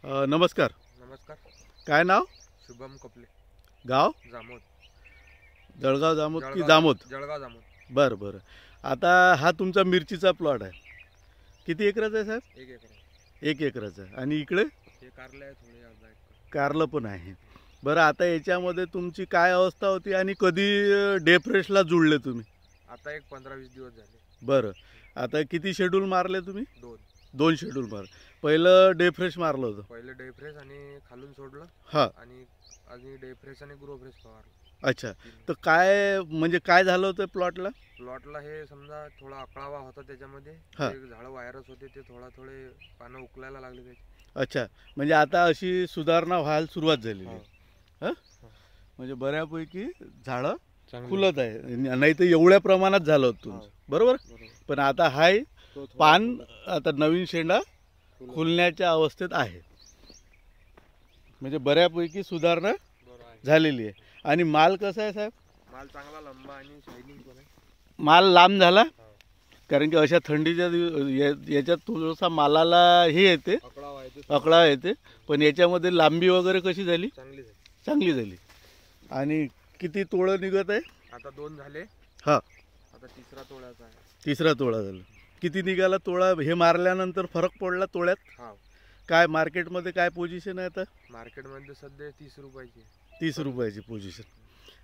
नमस्कार. नमस्कार. काय नाव? शुभम कपले. गाव? जामोद. जळगाव जामोद की जामोद? जळगाव जामोद. बरं बरं. आता हा तुमचा मिरचीचा प्लॉट आहे. किती एकराचा आहे साहेब? 1 एकर. 1 एकराचा. आणि इकडे हे कारले आहे थोडे अर्धा एकर. कारलं पण आहे. बरं, आता याच्यामध्ये तुमची काय अवस्था होती आणि कधी डे फ्रेशला जुळले तुम्ही? आता एक 15-20 दिवस झाले. बरं, आता किती शेड्यूल मारले तुम्ही? 2 शेड्यूल मार. पहिलं डे फ्रेश मारलं होतं. पहिले डे फ्रेश आणि खालून सोडलं. हां. आणि डे फ्रेश आणि ग्रो फ्रेश फवारलं. अच्छा, तर काय म्हणजे काय झालं होतं प्लॉटला? प्लॉटला हे समजा थोडा अकळावा होता त्याच्यामध्ये. हां. झाडं व्हायरस होते, ते थोडे पानं उकलायला लागले त्याचे. अच्छा, म्हणजे आता अशी सुधारणा व्हायला सुरुवात झालेली आहे. हो. म्हणजे बऱ्यापैकी झाडं चांगलं. फुलत आहे. नाही तर एवढ्या प्रमाणात झालं होतं तुमचं. बरोबर. पण आता हाय पान, आता नवीन शेंडा खुलण्याच्या अवस्थेत आहे. म्हणजे बऱ्यापैकी सुधारणा झालेली आहे. आणि माल कसा आहे साहेब? माल चांगला लंबा आणि शायनिंग पण आहे. माल लांब झाला, कारण की अशा थंडीच्या याच्यात थोडासा मालाला हे येते, अकळा येते. पण याच्यामध्ये लांबी वगैरे कशी झाली? चांगली झाली. आणि किती तोळं निघत आहे? आता 2 झाले. हां. आता तिसरा तोळ्याचा आहे. तिसरा तोळा झाला. किती निघाला तोळा? हे मारल्यानंतर फरक पडला तोळ्यात? हा. काय मार्केटमध्ये काय पोझिशन आहे आता? मार्केटमध्ये सध्या 30 रुपयाची. 30 रुपयाची पोझिशन.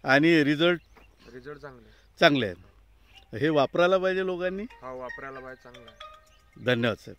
आणि रिझल्ट चांगले आहेत. हे वापरायला पाहिजे लोकांनी. हा, वापरायला पाहिजे. चांगला आहे. धन्यवाद साहेब.